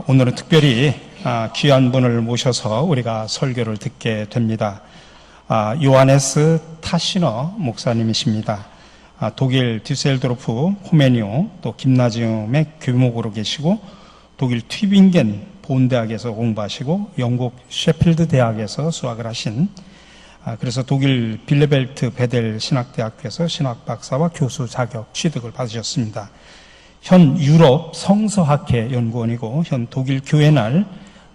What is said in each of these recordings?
오늘은 특별히 귀한 분을 모셔서 우리가 설교를 듣게 됩니다. 요하네스 타시너 목사님이십니다. 독일 düsseldorf 호메니오 또 김나지움의 교목으로 계시고 독일 튜빙겐 본대학에서 공부하시고 영국 셰필드 대학에서 수학을 하신 그래서 독일 빌레벨트 베델 신학대학교에서 신학박사와 교수 자격 취득을 받으셨습니다. 현 유럽 성서학회 연구원이고 현 독일 교회날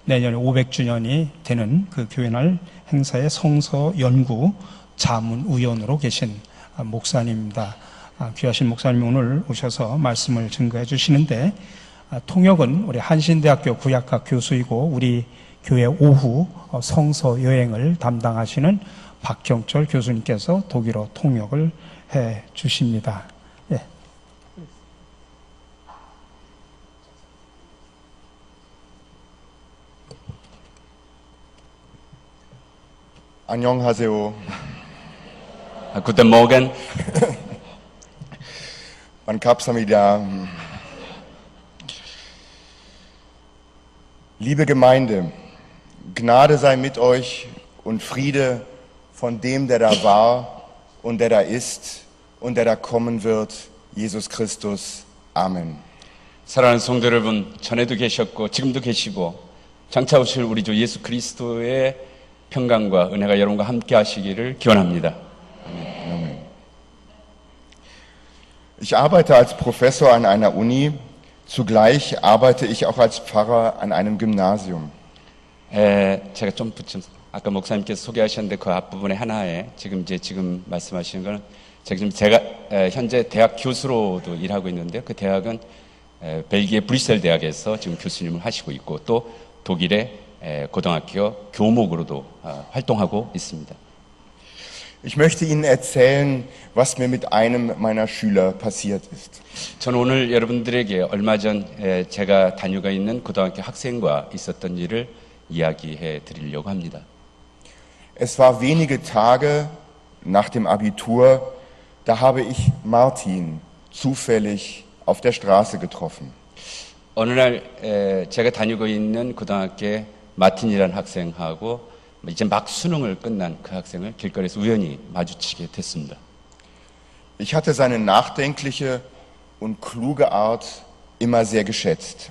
내년에 500주년이 되는 그 교회날 행사의 성서 연구 자문위원으로 계신 목사님입니다. 귀하신 목사님이 오늘 오셔서 말씀을 증거해 주시는데 통역은 우리 한신대학교 구약학 교수이고 우리 교회 오후 성서 여행을 담당하시는 박경철 교수님께서 독일어 통역을 해 주십니다. 예. 안녕하세요. Guten Morgen. 감사합니다. Liebe Gemeinde, Gnade sei mit euch und Friede von dem, der da war und der da ist und der da kommen wird, Jesus Christus. Amen. 사랑하는 성도 여러분, 전에도 계셨고 지금도 계시고 장차 오실 우리 주 예수 그리스도의 평강과 은혜가 여러분과 함께 하시기를 기원합니다. Amen. Ich arbeite als Professor an einer Uni, zugleich arbeite ich auch als Pfarrer an einem Gymnasium. 제가 좀 아까 목사님께서 소개하셨는데 그 앞부분에 하나에 지금 말씀하시는 거는 제가 현재 대학 교수로도 일하고 있는데요. 그 대학은 벨기에 브뤼셀 대학에서 지금 교수님을 하시고 있고 또 독일의 고등학교 교목으로도 활동하고 있습니다. Ich möchte Ihnen erzählen, was mir mit einem meiner Schüler passiert ist. 저는 오늘 여러분들에게 얼마 전 제가 다니고 있는 고등학교 학생과 있었던 일을 이야기해 드리려고 합니다. Es war wenige Tage nach dem Abitur, da habe ich Martin zufällig auf der Straße getroffen. 어느 날 제가 다니고 있는 고등학교에 마틴이라는 학생하고 이제 막 수능을 끝난 그 학생을 길거리에서 우연히 마주치게 됐습니다. Ich hatte seine nachdenkliche und kluge Art immer sehr geschätzt.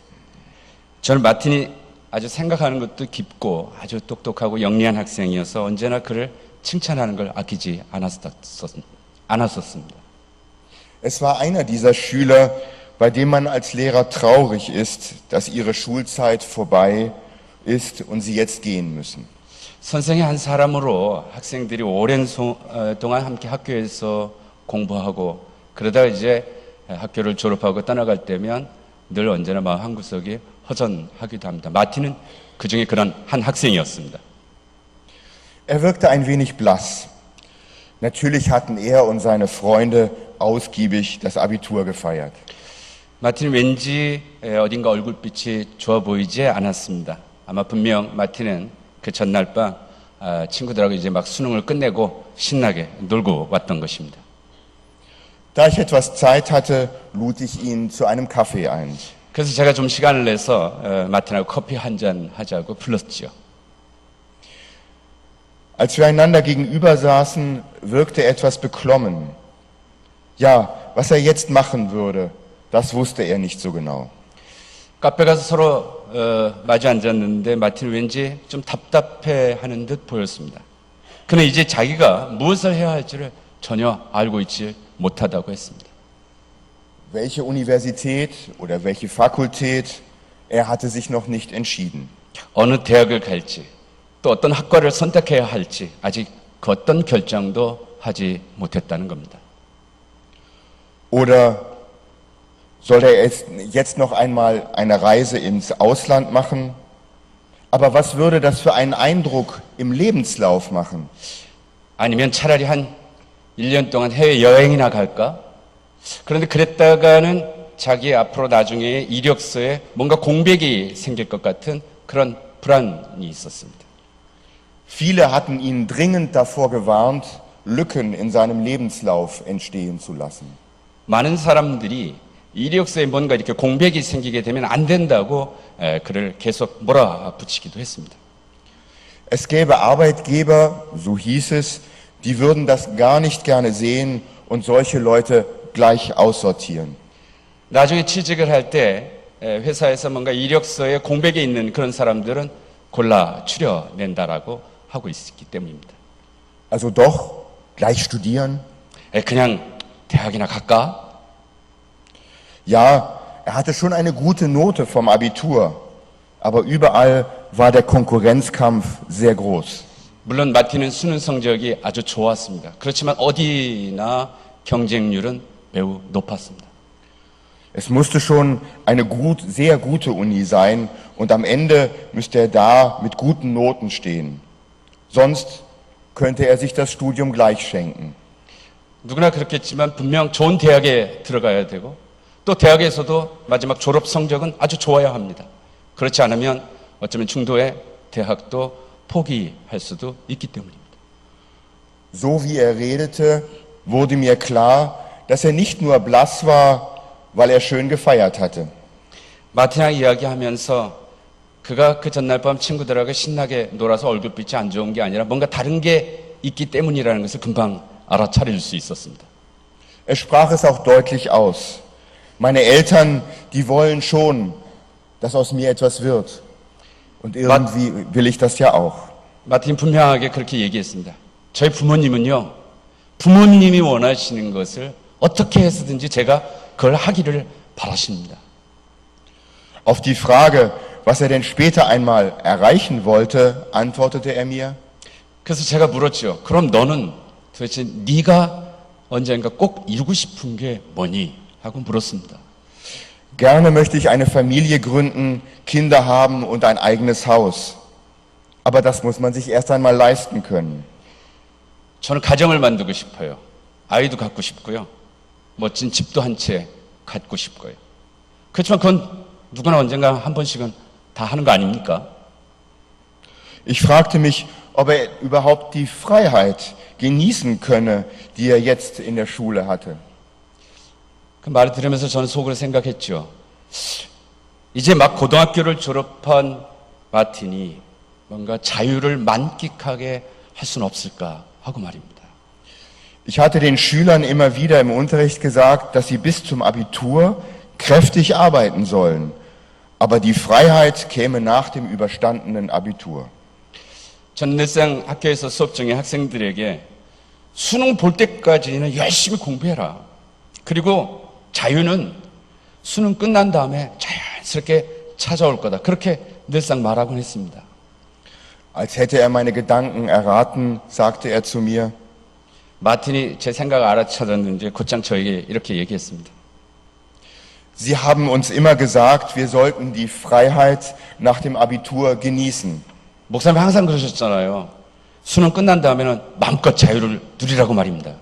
저는 마틴이 아주 생각하는 것도 깊고 아주 똑똑하고 영리한 학생이어서 언제나 그를 칭찬하는 걸 아끼지 않았었습니다. Es war einer dieser Schüler, bei dem man als Lehrer traurig ist, dass ihre Schulzeit vorbei ist und sie jetzt gehen müssen. 선생의 한 사람으로 학생들이 오랜 동안 함께 학교에서 공부하고 그러다가 이제 학교를 졸업하고 떠나갈 때면 늘 언제나 마음 한구석에 허전하기도 합니다. 마틴은 그 중에 그런 한 학생이었습니다. Er wirkte ein wenig blass. Natürlich hatten er und seine Freunde ausgiebig das Abitur gefeiert. 마틴은 왠지 어딘가 얼굴빛이 좋아 보이지 않았습니다. 아마 분명 마틴은 그 전날 밤 친구들하고 이제 막 수능을 끝내고 신나게 놀고 왔던 것입니다. Da ich etwas Zeit hatte, lud ich ihn zu einem Kaffee ein. 그래서 제가 좀 시간을 내서 마틴하고 커피 한잔 하자고 불렀죠. Als wir einander gegenüber saßen, wirkte er etwas beklommen. Ja, was er jetzt machen würde, das wusste er nicht so genau. 카페 가서 서로 마주 앉았는데 마틴은 왠지 좀 답답해하는 듯 보였습니다. 그는 이제 자기가 무엇을 해야 할지를 전혀 알고 있지 못하다고 했습니다. Welche Universität oder welche Fakultät, er hatte sich noch nicht entschieden. 어느 대학을 갈지 또 어떤 학과를 선택해야 할지 아직 그 어떤 결정도 하지 못했다는 겁니다. Oder soll er jetzt noch einmal eine Reise ins Ausland machen? Aber was würde das für einen Eindruck im Lebenslauf machen? 아니면 차라리 한 1년 동안 해외여행이나 갈까? 그런데 그랬다가는 자기 앞으로 나중에 이력서에 뭔가 공백이 생길 것 같은 그런 불안이 있었습니다. Viele hatten ihn dringend davor gewarnt, Lücken in seinem Lebenslauf entstehen zu lassen. 많은 사람들이 이력서에 뭔가 이렇게 공백이 생기게 되면 안 된다고 그를 계속 몰아붙이기도 했습니다. Es gäbe Arbeitgeber, so hieß es, die würden das gar nicht gerne sehen und solche Leute gleich aussortieren. 나중에 취직을 할 때 회사에서 뭔가 이력서에 공백이 있는 그런 사람들은 골라 추려낸다라고 하고 있기 때문입니다. Also doch, gleich studieren? 그냥 대학이나 갈까? Ja, er hatte schon eine gute Note vom Abitur, aber überall war der Konkurrenzkampf sehr groß. 물론 마틴은 수능 성적이 아주 좋았습니다. 그렇지만 어디나 경쟁률은 매우 높았습니다. Es musste schon eine sehr gute Uni sein und am Ende müsste er da mit guten Noten stehen. Sonst könnte er sich das Studium gleich schenken. 누구나 그렇겠지만 분명 좋은 대학에 들어가야 되고 또 대학에서도 마지막 졸업 성적은 아주 좋아야 합니다. 그렇지 않으면 어쩌면 중도에 대학도 포기할 수도 있기 때문입니다. So wie er redete, wurde mir klar, dass er nicht nur blass war, weil er schön gefeiert hatte. 마틴이랑 이야기하면서 그가 그 전날 밤 친구들하고 신나게 놀아서 얼굴빛이 안 좋은 게 아니라 뭔가 다른 게 있기 때문이라는 것을 금방 알아차릴 수 있었습니다. Er sprach es auch deutlich aus. Meine Eltern, die wollen schon, dass aus mir etwas wird. Und irgendwie will ich das ja auch. 마틴 분명하게 그렇게 얘기했습니다. 저희 부모님은요, 부모님이 원하시는 것을 어떻게 해서든지 제가 그걸 하기를 바라십니다. Auf die Frage, was er denn später einmal erreichen wollte, antwortete er mir: 그래서 제가 물었죠. 그럼 너는 도대체 네가 언젠가 꼭 이루고 싶은 게 뭐니? 하고 물었습니다. Gerne möchte ich eine Familie gründen, Kinder haben und ein eigenes Haus. Aber das muss man sich erst einmal leisten können. 저는 가정을 만들고 싶어요. 아이도 갖고 싶고요. 멋진 집도 한 채 갖고 싶고요. 그렇지만 그건 누구나 언젠가 한 번씩은 다 하는 거 아닙니까? Ich fragte mich, ob er überhaupt die Freiheit genießen könne, die er jetzt in der Schule hatte. 그 말을 들으면서 저는 속으로 생각했죠. 이제 막 고등학교를 졸업한 마틴이 뭔가 자유를 만끽하게 할 수는 없을까 하고 말입니다. Ich hatte den Schülern immer wieder im Unterricht gesagt, dass sie bis zum Abitur kräftig arbeiten sollen. Aber die Freiheit käme nach dem überstandenen Abitur. 전 늘상 학교에서 수업 중에 학생들에게 수능 볼 때까지는 열심히 공부해라. 그리고 자유는 수능 끝난 다음에 자연스럽게 찾아올 거다. 그렇게 늘상 말하곤 했습니다. Als hätte er meine Gedanken erraten, sagte er zu mir: 마틴이 제 생각을 알아차렸는지 곧장 저에게 이렇게 얘기했습니다. Sie haben uns immer gesagt, wir sollten die Freiheit nach dem Abitur genießen. 목사님 항상 그러셨잖아요. 수능 끝난 다음에는 마음껏 자유를 누리라고 말입니다.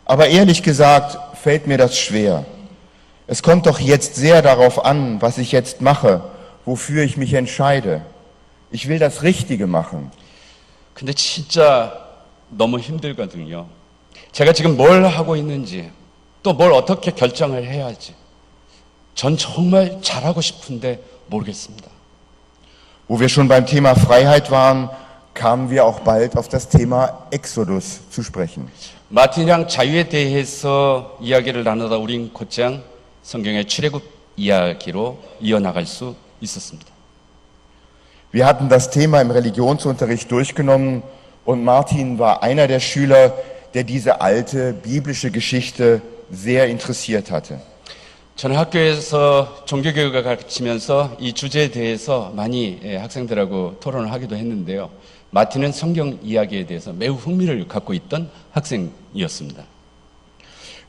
Aber ehrlich gesagt fällt mir das schwer. Es kommt doch jetzt sehr darauf an, was ich jetzt mache, wofür ich mich entscheide. Ich will das Richtige machen. 근데 진짜 너무 힘들거든요. 제가 지금 뭘 하고 있는지 또 뭘 어떻게 결정을 해야 할지 전 정말 잘하고 싶은데 모르겠습니다. Wo wir schon beim Thema Freiheit waren, kamen wir auch bald auf das Thema Exodus zu sprechen. 마틴이랑 자유에 대해서 이야기를 나누다 우린 곧장 성경의 출애굽 이야기로 이어나갈 수 있었습니다. Wir hatten das Thema im Religionsunterricht durchgenommen und Martin war einer der Schüler, der diese alte biblische Geschichte sehr interessiert hatte. 저는 학교에서 종교교육을 가르치면서 이 주제에 대해서 많이 학생들하고 토론을 하기도 했는데요. 마틴은 성경 이야기에 대해서 매우 흥미를 갖고 있던 학생이었습니다.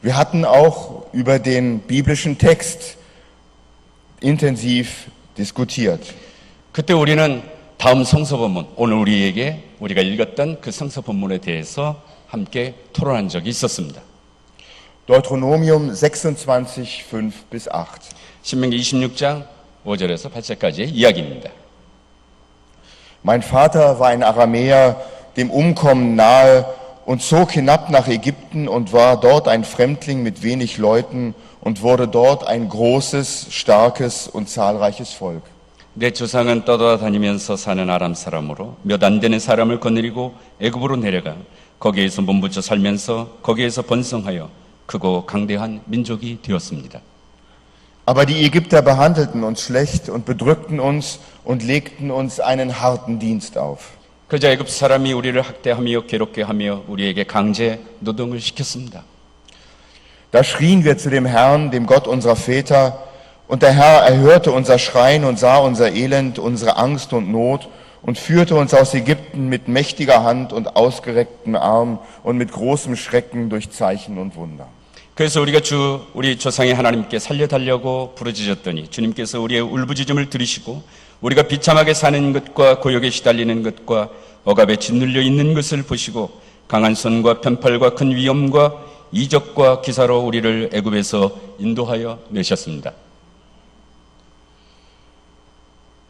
Wir hatten auch über den biblischen Text intensiv diskutiert. 그때 우리는 다음 성서 본문, 오늘 우리가 읽었던 그 성서 본문에 대해서 함께 토론한 적이 있었습니다. Deuteronomium 26, 5 bis 8. 신명기 26장 5절에서 8절까지의 이야기입니다. Mein Vater war ein Aramäer, dem Umkommen nahe, und zog hinab nach Ägypten und war dort ein Fremdling mit wenig Leuten und wurde dort ein großes, starkes und zahlreiches Volk. 내 조상은 떠돌아다니면서 사는 아람 사람으로 몇 안 되는 사람을 거느리고 애굽으로 내려가 거기에서 몸부쳐 살면서 거기에서 번성하여 크고 강대한 민족이 되었습니다. Aber die Ägypter behandelten uns schlecht und bedrückten uns und legten uns einen harten Dienst auf. 그저 애굽 사람이 우리를 학대하며 괴롭게 하며 우리에게 강제 노동을 시켰습니다. Da schrien wir zu dem Herrn, dem Gott unserer Väter, und der Herr erhörte unser Schreien und sah unser Elend, unsere Angst und Not und führte uns aus Ägypten mit mächtiger Hand und ausgerecktem Arm und mit großem Schrecken durch Zeichen und Wunder. 그래서 우리가 우리 조상의 하나님께 살려달라고 부르짖었더니 주님께서 우리의 울부짖음을 들으시고 우리가 비참하게 사는 것과 고역에 시달리는 것과 억압에 짓눌려 있는 것을 보시고 강한 손과 편팔과 큰 위험과 이적과 기사로 우리를 애굽에서 인도하여 내셨습니다.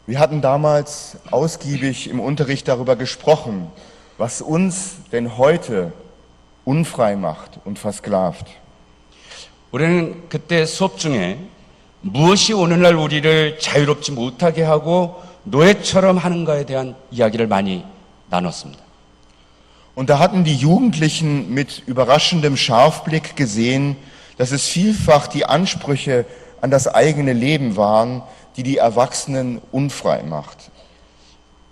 Wir hatten damals ausgiebig im Unterricht darüber gesprochen, was uns denn heute unfrei macht und versklavt. 우리는 그때 수업 중에 무엇이 오늘날 우리를 자유롭지 못하게 하고 노예처럼 하는가에 대한 이야기를 많이 나눴습니다. Und da hatten die Jugendlichen mit überraschendem Scharfblick gesehen, dass es vielfach die Ansprüche an das eigene Leben waren, die die Erwachsenen unfrei macht.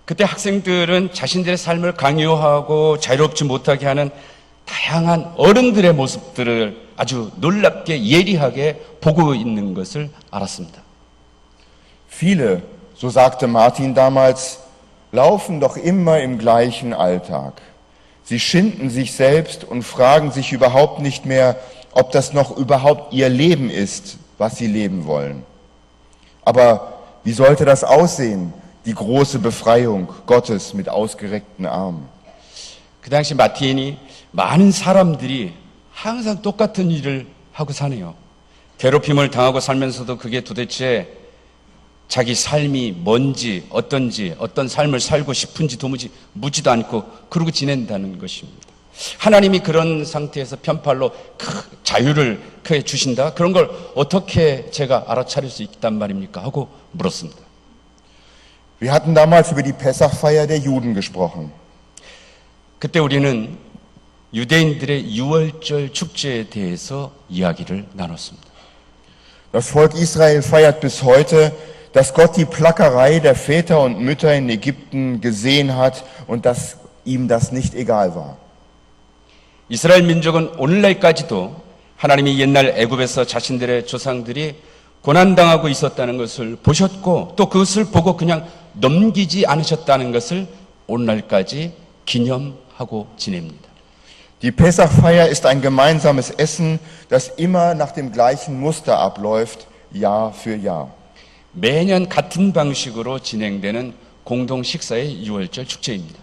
그때 학생들은 자신들의 삶을 강요하고 자유롭지 못하게 하는 다양한 어른들의 모습들을 아주 놀랍게 예리하게 보고 있는 것을 알았습니다. Viele, so sagte Martin damals, laufen doch immer im gleichen Alltag. Sie schinden sich selbst und fragen sich überhaupt nicht mehr, ob das noch überhaupt ihr Leben ist, was sie leben wollen. Aber wie sollte das aussehen, die große Befreiung Gottes mit ausgereckten Armen? 그 당시 마틴이 많은 사람들이 항상 똑같은 일을 하고 사네요. 괴롭힘을 당하고 살면서도 그게 도대체 자기 삶이 뭔지 어떤지 어떤 삶을 살고 싶은지 도무지 묻지도 않고 그러고 지낸다는 것입니다. 하나님이 그런 상태에서 편팔로 자유를 주신다? 그런 걸 어떻게 제가 알아차릴 수 있단 말입니까? 하고 물었습니다. Wir hatten damals über die Pessachfeier der Juden gesprochen. 그때 우리는 유대인들의 유월절 축제에 대해서 이야기를 나눴습니다. Das Volk Israel feiert bis heute, dass Gott die Plackerei der Väter und Mütter in Ägypten gesehen hat und dass ihm das nicht egal war. 이스라엘 민족은 오늘날까지도 하나님이 옛날 애굽에서 자신들의 조상들이 고난당하고 있었다는 것을 보셨고 또 그것을 보고 그냥 넘기지 않으셨다는 것을 오늘날까지 기념하고 지냅니다. Die Pessachfeier ist ein gemeinsames Essen, das immer nach dem gleichen Muster abläuft, Jahr für Jahr. 매년 같은 방식으로 진행되는 공동 식사의 유월절 축제입니다.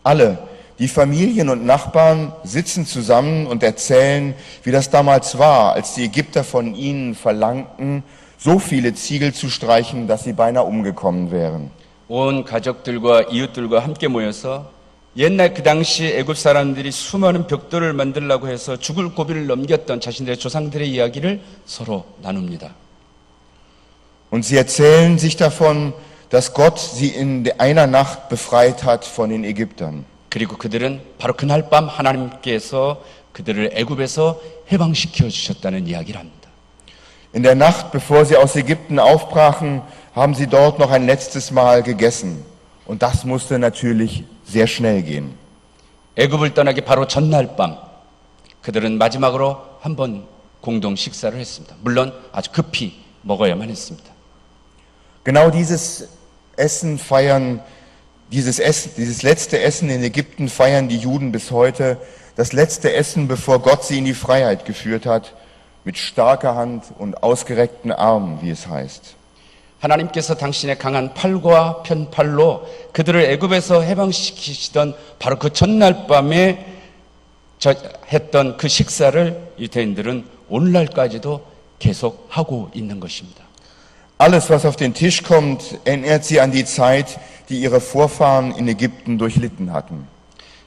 Alle, die Familien und Nachbarn sitzen zusammen und erzählen, wie das damals war, als die Ägypter von ihnen verlangten, so viele Ziegel zu streichen, dass sie beinahe umgekommen wären. 온 가족들과 이웃들과 함께 모여서 옛날 그 당시 애굽 사람들이 수많은 벽돌을 만들려고 해서 죽을 고비를 넘겼던 자신들의 조상들의 이야기를 서로 나눕니다. Und sie erzählen sich davon, dass Gott sie in einer Nacht befreit hat von den Ägyptern. 그리고 그들은 바로 그날 밤 하나님께서 그들을 애굽에서 해방시켜 주셨다는 이야기를 합니다. In der Nacht, bevor sie aus Ägypten aufbrachen, haben sie dort noch ein letztes Mal gegessen. Und das musste natürlich sehr schnell gehen. 애굽을 떠나기 바로 전날 밤 그들은 마지막으로 한 번 공동 식사를 했습니다. 물론 아주 급히 먹어야만 했습니다. Genau dieses Essen feiern, dieses letzte Essen in Ägypten feiern die Juden bis heute. Das letzte Essen, bevor Gott sie in die Freiheit geführt hat, mit starker Hand und ausgereckten Armen, wie es heißt. 하나님께서 당신의 강한 팔과 편팔로 그들을 애굽에서 해방시키시던 바로 그 전날 밤에 했던 그 식사를 유대인들은 오늘날까지도 계속하고 있는 것입니다. Alles, was auf den Tisch kommt, erinnert sie an die Zeit, die ihre Vorfahren in Ägypten durchlitten hatten.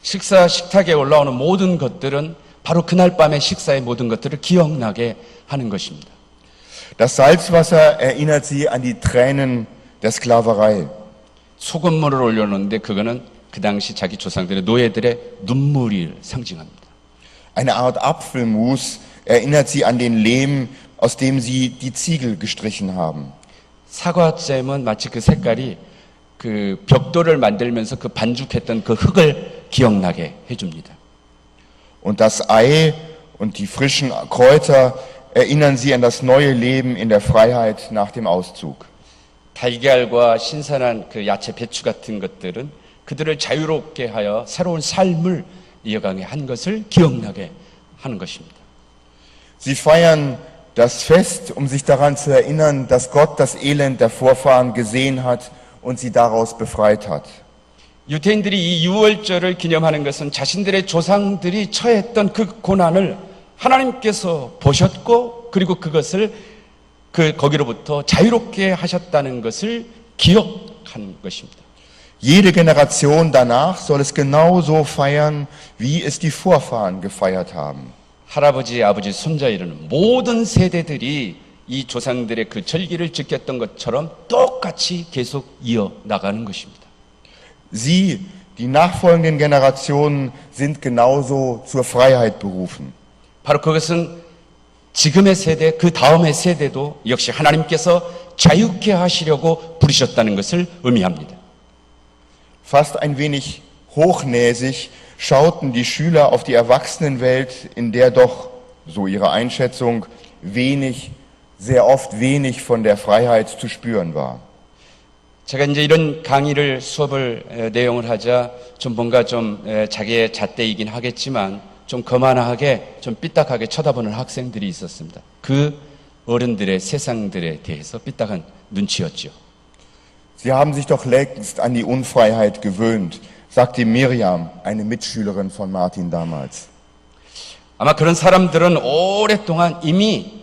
식사 식탁에 올라오는 모든 것들은 바로 그날 밤의 식사의 모든 것들을 기억나게 하는 것입니다. Das Salzwasser erinnert sie an die Tränen der Sklaverei. 소금물을 올려놓는데 그거는 그 당시 자기 조상들의 노예들의 눈물을 상징합니다. Eine Art Apfelmus erinnert sie an den Lehm, aus dem sie die Ziegel gestrichen haben. 사과잼은 마치 그 색깔이 그 벽돌을 만들면서 그 반죽했던 그 흙을 기억나게 해줍니다. Und das Ei und die frischen Kräuter erinnern sie an das neue Leben in der Freiheit nach dem Auszug. 달걀과 신선한 그 야채, 배추 같은 것들은 그들을 자유롭게 하여 새로운 삶을 이어가게 한 것을 기억나게 하는 것입니다. Sie feiern das Fest, um sich daran zu erinnern, dass Gott das Elend der Vorfahren gesehen hat und sie daraus befreit hat. 유대인들이 이 유월절을 기념하는 것은 자신들의 조상들이 처했던 그 고난을 하나님께서 보셨고 그리고 그것을 거기로부터 자유롭게 하셨다는 것을 기억한 것입니다. Jede Generation danach soll es genauso feiern, wie es die Vorfahren gefeiert haben. 할아버지, 아버지, 손자 이르는 모든 세대들이 이 조상들의 그 절기를 지켰던 것처럼 똑같이 계속 이어나가는 것입니다. Sie, die nachfolgenden Generationen, sind genauso zur Freiheit berufen. 바로 그것은 지금의 세대, 그 다음의 세대도 역시 하나님께서 자유케 하시려고 부르셨다는 것을 의미합니다. Fast ein wenig hochnäsig schauten die Schüler auf die Erwachsenenwelt, in der doch, so ihre Einschätzung, sehr oft wenig von der Freiheit zu spüren war. 제가 이제 이런 강의를 수업을 내용을 하자 좀 뭔가 좀 자기의 잣대이긴 하겠지만 좀 거만하게 좀 삐딱하게 쳐다보는 학생들이 있었습니다. 그 어른들의 세상들에 대해서 삐딱한 눈치였죠. Sie haben sich doch längst an die Unfreiheit gewöhnt, sagte Miriam, eine Mitschülerin von Martin damals. 아마 그런 사람들은 오랫동안 이미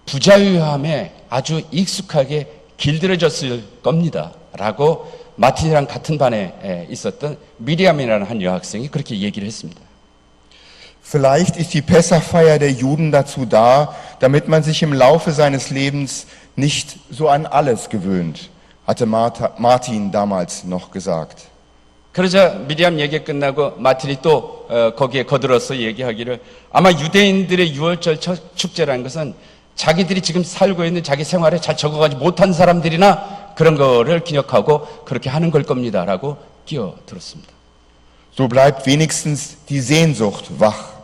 부자유함에 아주 익숙하게 길들여졌을 겁니다. 라고 마틴이랑 같은 반에 있었던 미리암이라는 한 여학생이 그렇게 얘기를 했습니다. Vielleicht ist die Pessachfeier der Juden dazu da, damit man sich im Laufe seines Lebens nicht so an alles gewöhnt, hatte Martin damals noch gesagt. 그러자 미리암 얘기 끝나고 마틴이 또 거기에 거들어서 얘기하기를 아마 유대인들의 유월절 축제라는 것은 자기들이 지금 살고 있는 자기 생활에 잘 적응하지 못한 사람들이나 그런 거를 기억하고 그렇게 하는 걸 겁니다라고 끼어들었습니다. So bleibt wenigstens die Sehnsucht wach.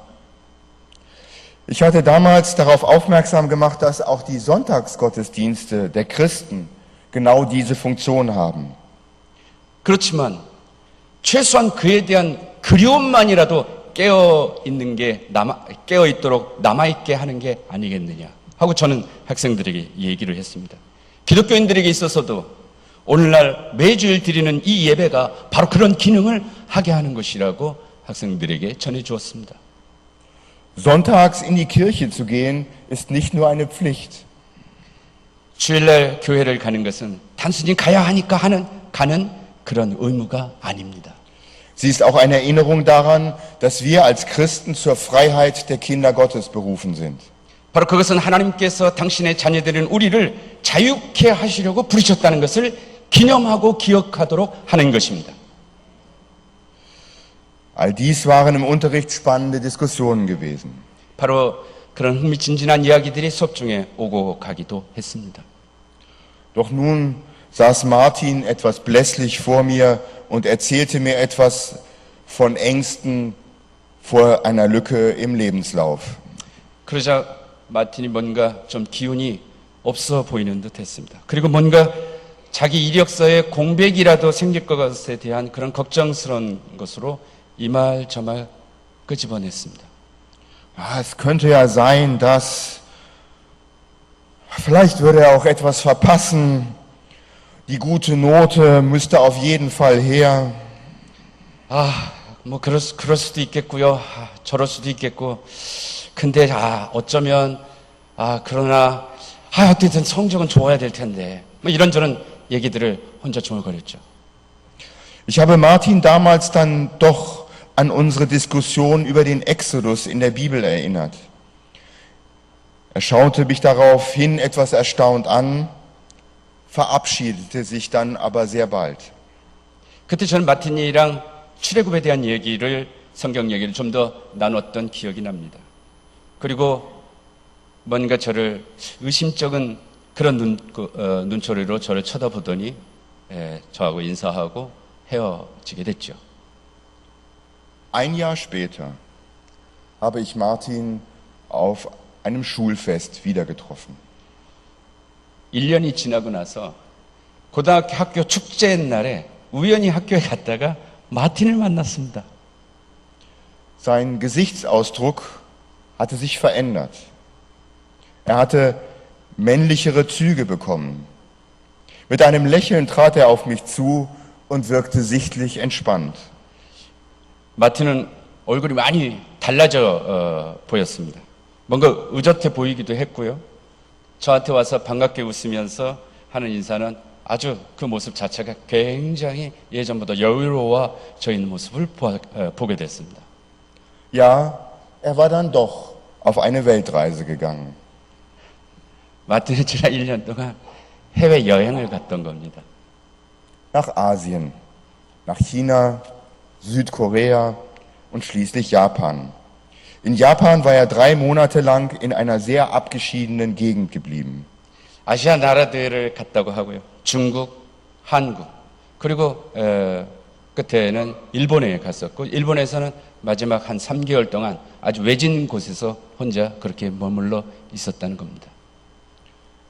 Ich hatte damals darauf aufmerksam gemacht, dass auch die Sonntagsgottesdienste der Christen genau diese Funktion haben. 그렇지만 최소한 그에 대한 그리움만이라도 깨어 있도록 남아 있게 하는 게 아니겠느냐 하고 저는 학생들에게 얘기를 했습니다. 기독교인들에게 있어서도 오늘날 매주일 드리는 이 예배가 바로 그런 기능을 하게 하는 것이라고 학생들에게 전해 주었습니다. Sonntags in die Kirche zu gehen, ist nicht nur eine Pflicht. 주일날 교회를 가는 것은 단순히 가야 하니까 가는 그런 의무가 아닙니다. Sie ist auch eine Erinnerung daran, dass wir als Christen zur Freiheit der Kinder Gottes berufen sind. 바로 그것은 하나님께서 당신의 자녀들인 우리를 자유케 하시려고 부르셨다는 것을 기념하고 기억하도록 하는 것입니다. All dies waren im Unterricht spannende Diskussionen gewesen. 바로 그런 흥미진진한 이야기들이 수업 중에 오고 가기도 했습니다. Doch nun saß Martin etwas blässlich vor mir und erzählte mir etwas von Ängsten vor einer Lücke im Lebenslauf. 그러자 마틴이 뭔가 좀 기운이 없어 보이는 듯 했습니다. 그리고 뭔가 자기 이력서에 공백이라도 생길 것에 대한 그런 걱정스러운 것으로 이 말 저 말 끄집어냈습니다. Es könnte ja sein, dass vielleicht würde er auch etwas verpassen. Die gute Note müsste auf jeden Fall her. 그럴 수도 있겠고요. 저럴 수도 있겠고. 근데 어쩌면 그러나 어쨌든 성적은 좋아야 될 텐데. 이런저런 얘기들을 혼자 중얼거렸죠. Ich habe Martin damals dann doch an unsere Diskussion über den Exodus in der Bibel erinnert. Er schaute mich daraufhin etwas erstaunt an, verabschiedete sich dann aber sehr bald. 그때 저는 마틴이랑 출애굽에 대한 얘기를 성경 얘기를 좀 더 나눴던 기억이 납니다. 그리고 뭔가 저를 의심쩍은 그런 눈초리로 저를 쳐다보더니 저하고 인사하고 헤어지게 됐죠. Ein Jahr später habe ich Martin auf einem Schulfest wieder getroffen. 1년이 지나고 나서 고등학교 학교 축제 날에 우연히 학교에 갔다가 마틴을 만났습니다. Sein Gesichtsausdruck hatte sich verändert. Er hatte männlichere Züge bekommen. Mit einem Lächeln trat er auf mich zu und wirkte sichtlich entspannt. 마틴은 얼굴이 많이 달라져 보였습니다. 뭔가 의젓해 보이기도 했고요. 저한테 와서 반갑게 웃으면서 하는 인사는 아주 그 모습 자체가 굉장히 예전보다 여유로워져 있는 모습을 보게 됐습니다. Ja, er war dann doch auf eine Weltreise gegangen. 마틴은 지난 1년 동안 해외 여행을 갔던 겁니다. Nach Asien, nach China, Südkorea und schließlich Japan. In Japan war er 3 Monate lang in einer sehr abgeschiedenen Gegend geblieben. 아시아 나라들을 갔다고 하고요. 중국, 한국, 그리고 끝에는 일본에 갔었고, 일본에서는 마지막 한 3개월 동안 아주 외진 곳에서 혼자 그렇게 머물러 있었다는 겁니다.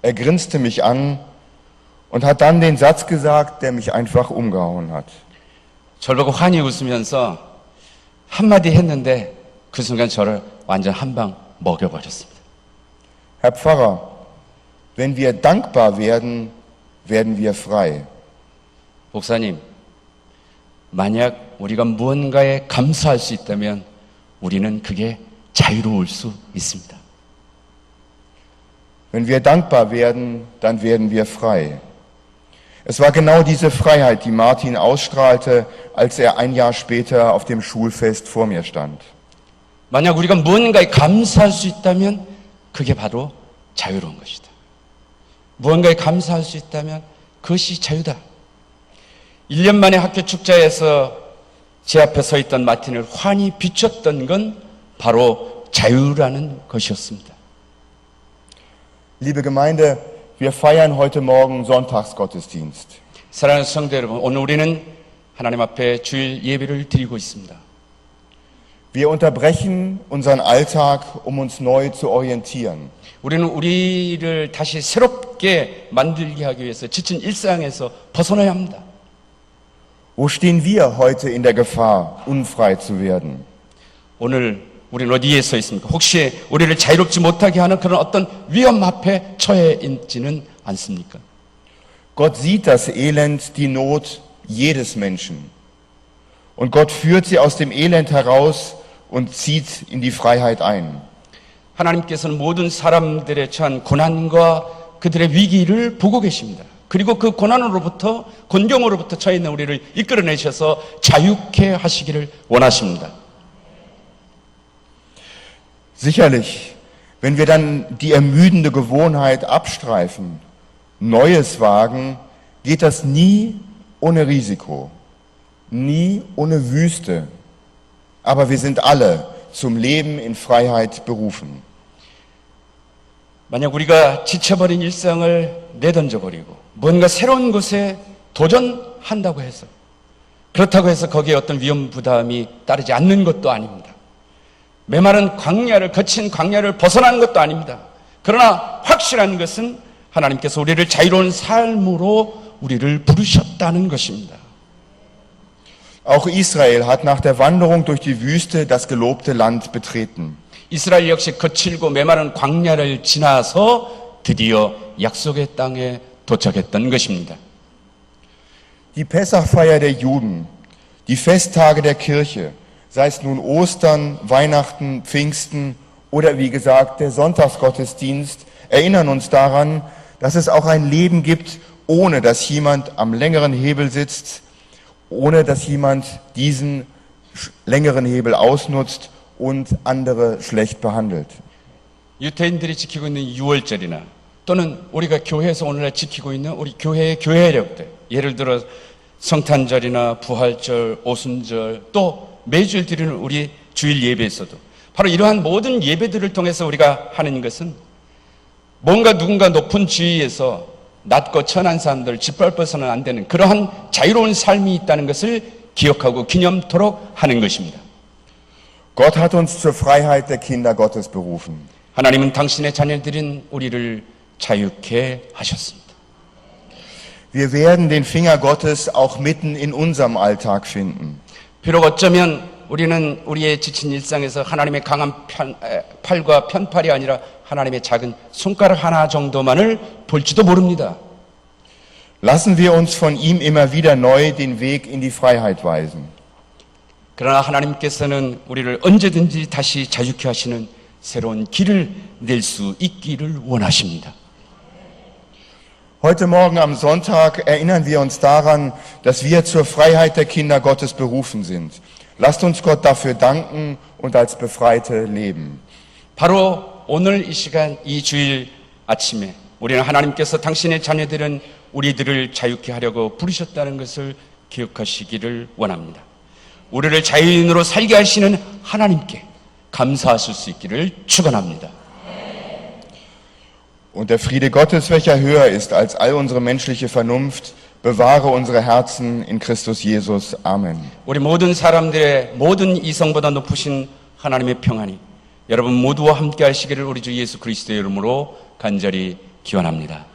Er grinste mich an und hat dann den Satz gesagt, der mich einfach umgehauen hat. 저를 보고 환히 웃으면서 한마디 했는데 그 순간 저를 완전 한 방 먹여버렸습니다. Herr Pfarrer, wenn wir dankbar werden, werden wir frei. 목사님, 만약 우리가 무언가에 감사할 수 있다면 우리는 그게 자유로울 수 있습니다. Wenn wir dankbar werden, dann werden wir frei. Es war genau diese Freiheit, die Martin ausstrahlte, als er ein Jahr später auf dem Schulfest vor mir stand. 만약 우리가 무언가에 감사할 수 있다면 그게 바로 자유로운 것이다. 무언가에 감사할 수 있다면 그것이 자유다. 1년 만에 학교 축제에서 제 앞에 서 있던 마틴을 환히 비췄던 건 바로 자유라는 것이었습니다. Liebe Gemeinde, wir feiern heute Morgen Sonntagsgottesdienst. 사랑하는 성도 여러분, 오늘 우리는 하나님 앞에 주일 예배를 드리고 있습니다. Wir unterbrechen unseren Alltag, um uns neu zu orientieren. 우리는 우리를 다시 새롭게 만들게 하기 위해서 지친 일상에서 벗어나야 합니다. Wo stehen wir heute in der Gefahr, unfrei zu werden? 오늘 우리는 어디에 서 있습니까? 혹시 우리를 자유롭지 못하게 하는 그런 어떤 위험 앞에 처해 있지는 않습니까? Gott sieht das Elend, die Not jedes Menschen. Und Gott führt sie aus dem Elend heraus und zieht in die Freiheit ein. 하나님께서는 모든 사람들의 처한 고난과 그들의 위기를 보고 계십니다. 그리고 그 고난으로부터, 곤경으로부터 처해 있는 우리를 이끌어내셔서 자유케 하시기를 원하십니다. Sicherlich, wenn wir dann die ermüdende Gewohnheit abstreifen, Neues wagen, geht das nie ohne Risiko, nie ohne Wüste. Aber wir sind alle zum Leben in Freiheit berufen. 만약 우리가 지쳐버린 일상을 내던져버리고 뭔가 새로운 곳에 도전한다고 해서 그렇다고 해서 거기에 어떤 위험 부담이 따르지 않는 것도 아닙니다. 메마른 광야를 거친 광야를 벗어나는 것도 아닙니다. 그러나 확실한 것은 하나님께서 우리를 자유로운 삶으로 우리를 부르셨다는 것입니다. Auch Israel hat nach der Wanderung durch die Wüste das gelobte Land betreten. 이스라엘 역시 거칠고 메마른 광야를 지나서 드디어 약속의 땅에 도착했던 것입니다. Die Pessachfeier der Juden, die Festtage der Kirche, sei es nun Ostern, Weihnachten, Pfingsten oder wie gesagt der Sonntagsgottesdienst, erinnern uns daran, dass es auch ein Leben gibt, ohne dass jemand am längeren Hebel sitzt, ohne dass jemand diesen längeren Hebel ausnutzt und andere schlecht behandelt. 유태인들이 지키고 있는 6월절이나 또는 우리가 교회에서 오늘날 지키고 있는 우리 교회의 교회력들, 예를 들어 성탄절이나 부활절, 오순절, 또 매주일 드리는 우리 주일 예배에서도 바로 이러한 모든 예배들을 통해서 우리가 하는 것은 뭔가 누군가 높은 지위에서 낮고 천한 사람들 짓밟아서는 안 되는 그러한 자유로운 삶이 있다는 것을 기억하고 기념토록 하는 것입니다. Gott hat uns zur Freiheit der Kinder Gottes berufen. 하나님은 당신의 자녀들인 우리를 자유케 하셨습니다. Wir werden den Finger Gottes auch mitten in unserem Alltag finden. 비록 어쩌면 우리는 우리의 지친 일상에서 하나님의 강한 팔과 편팔이 아니라 하나님의 작은 손가락 하나 정도만을 볼지도 모릅니다. Lassen wir uns von ihm immer wieder neu den Weg in die Freiheit weisen. 그러나 하나님께서는 우리를 언제든지 다시 자유케 하시는 새로운 길을 낼 수 있기를 원하십니다. Heute Morgen am Sonntag erinnern wir uns daran, dass wir zur Freiheit der Kinder Gottes berufen sind. Lasst uns Gott dafür danken und als Befreite leben. 바로 오늘 이 시간, 이 주일 아침에 우리는 하나님께서 당신의 자녀들은 우리들을 자유케 하려고 부르셨다는 것을 기억하시기를 원합니다. 우리를 자유인으로 살게 하시는 하나님께 감사하실 수 있기를 축원합니다. Und der Friede Gottes, welcher höher ist als all unsere menschliche Vernunft, bewahre unsere Herzen in Christus Jesus. Amen. 우리 모든 사람들의 모든 이성보다 높으신 하나님의 평안이 여러분 모두와 함께 하시기를 우리 주 예수 그리스도의 이름으로 간절히 기원합니다.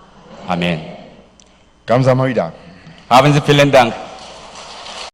아멘. Gamsahamnida. Haben Sie vielen Dank.